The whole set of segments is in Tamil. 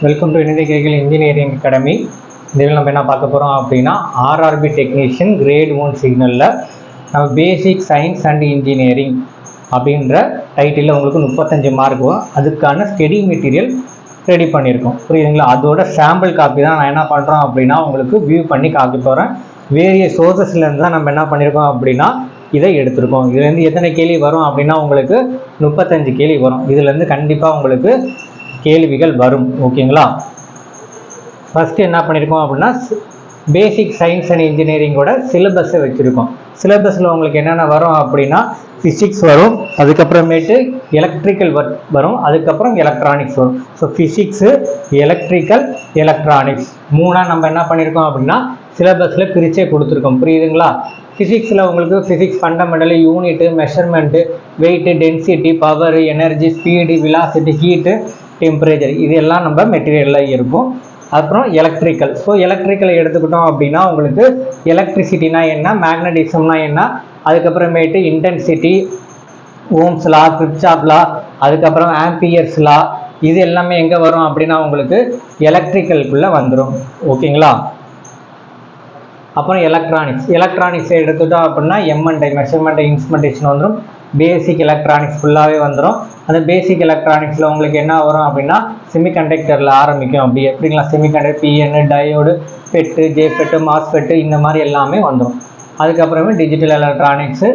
வெல்கம் டு இந்திய இன்ஜினியரிங் அகாடமி. இதில் நம்ம என்ன பார்க்க போகிறோம் அப்படின்னா ஆர்ஆர்பி டெக்னீஷியன் கிரேட் 1 சிக்னலில் நம்ம பேசிக் சயின்ஸ் அண்ட் இன்ஜினியரிங் அப்படின்ற டைட்டிலில் உங்களுக்கு 35 மார்க் வரும். அதுக்கான ஸ்டடி மெட்டீரியல் ரெடி பண்ணியிருக்கோம், புரியுதுங்களா? அதோட சாம்பிள் காப்பி தான் நான் என்ன பண்ணுறோம் அப்படின்னா உங்களுக்கு வியூ பண்ணி காப்பி போகிறேன். வேரியஸ் சோர்ஸஸ்லேருந்து தான் நம்ம என்ன பண்ணியிருக்கோம் அப்படின்னா இதை எடுத்திருக்கோம். இதுலேருந்து எத்தனை கேள்வி வரும் அப்படின்னா உங்களுக்கு 35 கேள்வி வரும். இதுலேருந்து கண்டிப்பாக உங்களுக்கு கேள்விகள் வரும், ஓகேங்களா? ஃபஸ்ட்டு என்ன பண்ணியிருக்கோம் அப்படின்னா பேசிக் சயின்ஸ் அண்ட் இன்ஜினியரிங்கோட சிலபஸை வச்சுருக்கோம். சிலபஸில் உங்களுக்கு என்னென்ன வரும் அப்படின்னா ஃபிசிக்ஸ் வரும், அதுக்கப்புறமேட்டு எலக்ட்ரிக்கல் வரும், அதுக்கப்புறம் எலக்ட்ரானிக்ஸ் வரும். ஸோ ஃபிசிக்ஸு, எலக்ட்ரிக்கல், எலக்ட்ரானிக்ஸ் மூணாக நம்ம என்ன பண்ணியிருக்கோம் அப்படின்னா சிலபஸில் பிரிச்சே கொடுத்துருக்கோம், புரியுதுங்களா? ஃபிசிக்ஸில் உங்களுக்கு physics fundamental, unit, measurement, weight, density, power, energy, speed, velocity, heat, temperature, இது எல்லாம் நம்ம மெட்டீரியலில் இருக்கும். அப்புறம் எலக்ட்ரிக்கல். ஸோ எலக்ட்ரிக்கலை எடுத்துக்கிட்டோம் அப்படின்னா உங்களுக்கு எலக்ட்ரிசிட்டினா என்ன, மேக்னட்டிசம்னா என்ன, அதுக்கப்புறமேட்டு இன்டென்சிட்டி, ஓம்ஸ் லா, கிர்ச்சாஃப் லா, அதுக்கப்புறம் ஆம்பியர்ஸ் லா, இது எல்லாமே எங்கே வரும் அப்படின்னா உங்களுக்கு எலக்ட்ரிக்கலுக்குள்ளே வந்துடும், ஓகேங்களா? அப்புறம் எலக்ட்ரானிக்ஸை எடுத்துட்டோம் அப்படின்னா எம்என்டை, மெஷர்மெண்ட், இன்ஸ்ட்ருமெண்டேஷன் வந்துடும். பேசிக் எலக்ட்ரானிக்ஸ் ஃபுல்லாகவே வந்துடும். அந்த பேசிக் எலக்ட்ரானிக்ஸில் உங்களுக்கு என்ன வரும் அப்படின்னா செமிகண்டக்டரில் ஆரம்பிக்கும். அப்படி எப்படிங்களா? Semiconductor, PN, diode, Fed, ஜேஃபெட்டு, MOSFET, இந்த மாதிரி எல்லாமே வந்துடும். அதுக்கப்புறமே டிஜிட்டல் எலக்ட்ரானிக்ஸு,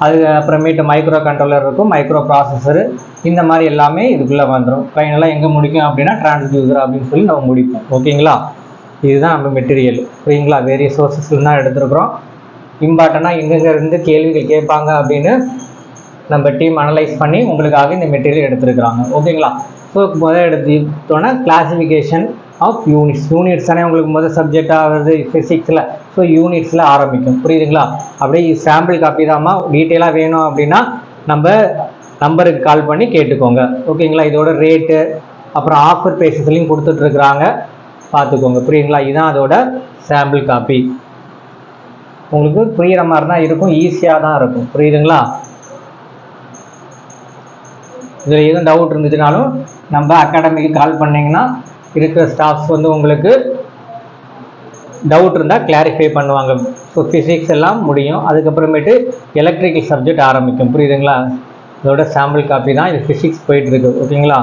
அதுக்கப்புறமேட்டு மைக்ரோ கண்ட்ரோலர் இருக்கும், மைக்ரோ ப்ராசஸரு, இந்த மாதிரி எல்லாமே இதுக்குள்ளே வந்துடும். ஃபைனலாக எங்கே முடிக்கும் அப்படின்னா டிரான்ஸ்டியூசர் அப்படின்னு சொல்லி நம்ம முடிப்போம், ஓகேங்களா? இதுதான் நம்ம மெட்டீரியல், புரியுங்களா? வேரிய சோர்ஸஸ்ல தான் எடுத்துருக்குறோம். இம்பார்ட்டண்டாக எங்கெங்கே இருந்து கேள்விகள் கேட்பாங்க அப்படின்னு நம்ம டீம் அனலைஸ் பண்ணி உங்களுக்காக இந்த மெட்டீரியல் எடுத்துருக்குறாங்க, ஓகேங்களா? ஸோ முதல் எடுத்துட்டோன்னா கிளாசிஃபிகேஷன் ஆஃப் யூனிட்ஸ் தானே உங்களுக்கு முதல் சப்ஜெக்டாக வருது ஃபிசிக்ஸில். ஸோ யூனிட்ஸில் ஆரம்பிக்கும், புரியுதுங்களா? அப்படியே சாம்பிள் காப்பி தாம்மா டீட்டெயிலாக வேணும் அப்படின்னா நம்ம நம்பருக்கு கால் பண்ணி கேட்டுக்கோங்க, ஓகேங்களா? இதோட ரேட்டு அப்புறம் ஆஃபர் பேசஸ்லையும் கொடுத்துட்ருக்குறாங்க, பார்த்துக்கோங்க, புரியுங்களா? இதுதான் அதோட சாம்பிள் காப்பி. உங்களுக்கு புரிகிற மாதிரி தான் இருக்கும், ஈஸியாக தான் இருக்கும், புரியுதுங்களா? இதில் எதுவும் டவுட் இருந்துச்சுனாலும் நம்ம அகாடமிக்கு கால் பண்ணிங்கன்னா இருக்கிற ஸ்டாஃப்ஸ் வந்து உங்களுக்கு டவுட் இருந்தால் கிளாரிஃபை பண்ணுவாங்க. ஸோ ஃபிசிக்ஸ் எல்லாம் முடியும், அதுக்கப்புறமேட்டு எலக்ட்ரிக்கல் சப்ஜெக்ட் ஆரம்பிக்கும், புரியுதுங்களா? இதோட சாம்பிள் காப்பி தான். இது ஃபிசிக்ஸ் போயிட்டுருக்கு, ஓகேங்களா?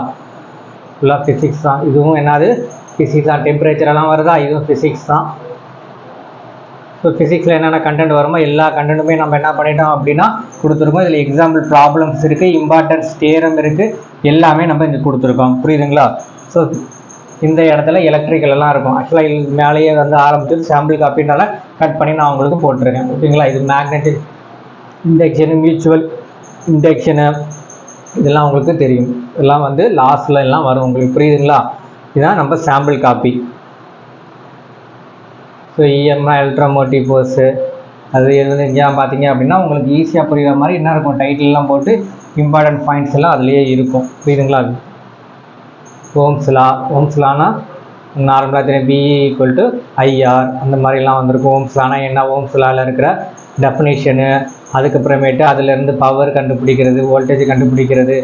ஃபுல்லாக ஃபிசிக்ஸ் தான். இதுவும் என்னது ஃபிசிக்ஸ் தான். டெம்பரேச்சரெல்லாம் வருதா, இதுவும் ஃபிசிக்ஸ் தான். ஸோ ஃபிசிக்ஸில் என்னென்ன கண்டென்ட் வருமோ எல்லா கண்டென்ட்டுமே நம்ம என்ன பண்ணிட்டோம் அப்படின்னா கொடுத்துருக்கோம். இதில் எக்ஸாம்பிள் ப்ராப்ளம்ஸ் இருக்குது, இம்பார்ட்டன்ஸ் தியரம் இருக்குது, எல்லாமே நம்ம இங்கே கொடுத்துருக்கோம், புரியுதுங்களா? ஸோ இந்த இடத்துல எலக்ட்ரிக்கல் எல்லாம் இருக்கும். ஆக்சுவலாக இது மேலேயே வந்து ஆரம்பிச்சது சாம்பிள் காப்பினால கட் பண்ணி நான் உங்களுக்கு போட்டிருக்கேன், ஓகேங்களா? இது மேக்னெட்டிக் இண்டக்ஷனு, மியூச்சுவல் இண்டக்ஷனு, இதெல்லாம் உங்களுக்கு தெரியும். இதெல்லாம் வந்து லாஸ்ட்ல எல்லாம் வரும் உங்களுக்கு, புரியுதுங்களா? இதுதான் நம்ம sample copy. So EMI, electromotive force, அது எதுவும் பார்த்தீங்க அப்படின்னா உங்களுக்கு ஈஸியாக புரிகிற மாதிரி என்ன இருக்கும், டைட்டில்லாம் போட்டு இம்பார்ட்டன்ட் பாயிண்ட்ஸ் எல்லாம் அதுலேயே இருக்கும், புரியுதுங்களா? ஓம்ஸ்லானா நார்மலாக தெரியும், பிஇ ஈக்குவல் டு ஐஆர், அந்த மாதிரிலாம் வந்திருக்கும். ஓம்ஸ்லானா என்ன, ஓம்ஸ்லாவில் இருக்கிற டெஃபினேஷனு, அதுக்கப்புறமேட்டு அதிலேருந்து பவர் கண்டுபிடிக்கிறது, வோல்டேஜ் கண்டுபிடிக்கிறது,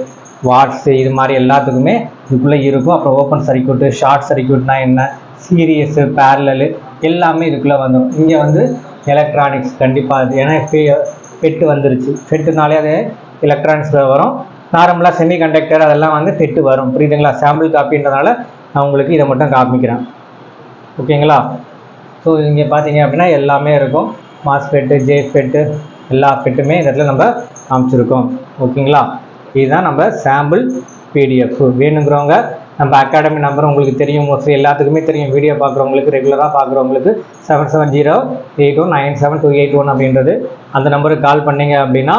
வாட்ஸு, இது மாதிரி எல்லாத்துக்குமே இதுக்குள்ளே இருக்கும். அப்புறம் ஓப்பன் சர்க்யூட்டு, ஷார்ட் சர்க்யூட்னா என்ன, சீரியஸு, பேரலலு, எல்லாமே இதுக்குள்ளே வந்துடும். இங்கே வந்து எலக்ட்ரானிக்ஸ் கண்டிப்பாக அது, ஏன்னா ஃபெட்டு வந்துருச்சு, ஃபெட்டுனாலே அது எலக்ட்ரானிக்ஸில் வரும். நார்மலாக செமிகண்டக்டர் அதெல்லாம் வந்து ஃபெட்டு வரும், புரியுதுங்களா? சாம்பிள் காப்பின்றனால நான் உங்களுக்கு இதை மட்டும் காமிக்கிறேன், ஓகேங்களா? ஸோ இங்கே பார்த்தீங்க அப்படின்னா எல்லாமே இருக்கும், மாஸ்ஃபெட்டு, ஜேஃபெட்டு, எல்லா ஃபெட்டுமே இந்த இடத்துல நம்ம காமிச்சிருக்கோம், ஓகேங்களா? இதுதான் நம்ம சாம்பிள் பிடிஎஃப். வேணுங்கிறவங்க நம்ம அகாடமி நம்பர் உங்களுக்கு தெரியும், மோஸ்ட்லி எல்லாத்துக்குமே தெரியும். வீடியோ பார்க்குறவங்களுக்கு, ரெகுலராக பார்க்குறவங்களுக்கு 7708797281 அப்படின்றது அந்த நம்பருக்கு கால் பண்ணிங்க அப்படின்னா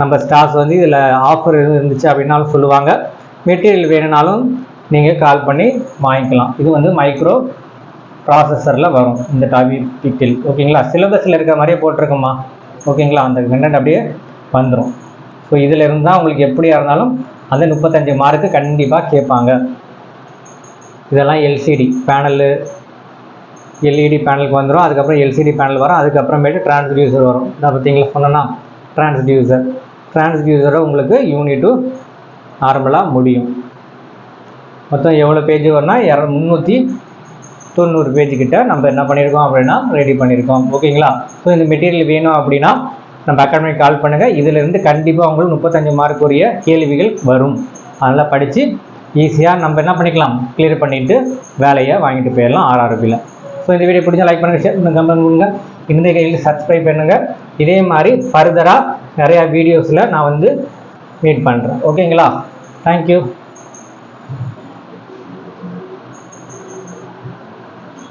நம்ம ஸ்டாஃப்ஸ் வந்து இதில் ஆஃபர் இருந்துச்சு அப்படின்னாலும் சொல்லுவாங்க. மெட்டீரியல் வேணுனாலும் நீங்கள் கால் பண்ணி வாங்கிக்கலாம். இது வந்து மைக்ரோ ப்ராசஸரில் வரும் இந்த டாபிக், ஓகேங்களா? சிலபஸில் இருக்கிற மாதிரியே போட்டிருக்கோமா, ஓகேங்களா? அந்த கண்டென்ட் அப்படியே வந்துடும். ஸோ இதில் இருந்தால் உங்களுக்கு எப்படியா இருந்தாலும் அந்த 35 மார்க்கு கண்டிப்பாக கேட்பாங்க. இதெல்லாம் எல்சிடி பேனலு, எல்இடி பேனலுக்கு வந்துடும். அதுக்கப்புறம் எல்சிடி பேனல் வரும், அதுக்கப்புறமேட்டு டிரான்ஸ்டியூசர் வரும். இதை பார்த்தீங்களா சொன்னோன்னா டிரான்ஸ்டியூசரை உங்களுக்கு யூனிட்டு நார்மலாக முடியும். மொத்தம் எவ்வளோ பேஜ் வரும்னா 390 பேஜ் கிட்ட நம்ம என்ன பண்ணியிருக்கோம் அப்படின்னா ரெடி பண்ணியிருக்கோம். ஓகேங்களா? ஸோ இந்த மெட்டீரியல் வேணும் அப்படின்னா நம்ம அகாடமிக்கு கால் பண்ணுங்கள். இதிலிருந்து கண்டிப்பாக உங்களுக்கு 35 மார்க் உரிய கேள்விகள் வரும். அதனால் படித்து ஈஸியாக நம்ம என்ன பண்ணிக்கலாம், கிளியர் பண்ணிவிட்டு வேலையை வாங்கிட்டு போயிடலாம் ஆர்ஆர்பியில். ஸோ இந்த வீடியோ பிடிச்சா லைக் பண்ணுங்கள், ஷேர் பண்ணுங்கள், கமெண்ட் பண்ணுங்கள். இந்த கையில் சப்ஸ்கிரைப் பண்ணுங்கள். இதே மாதிரி ஃபர்தராக நிறையா வீடியோஸில் நான் மீட் பண்ணுறேன். ஓகேங்களா? தேங்க்யூ.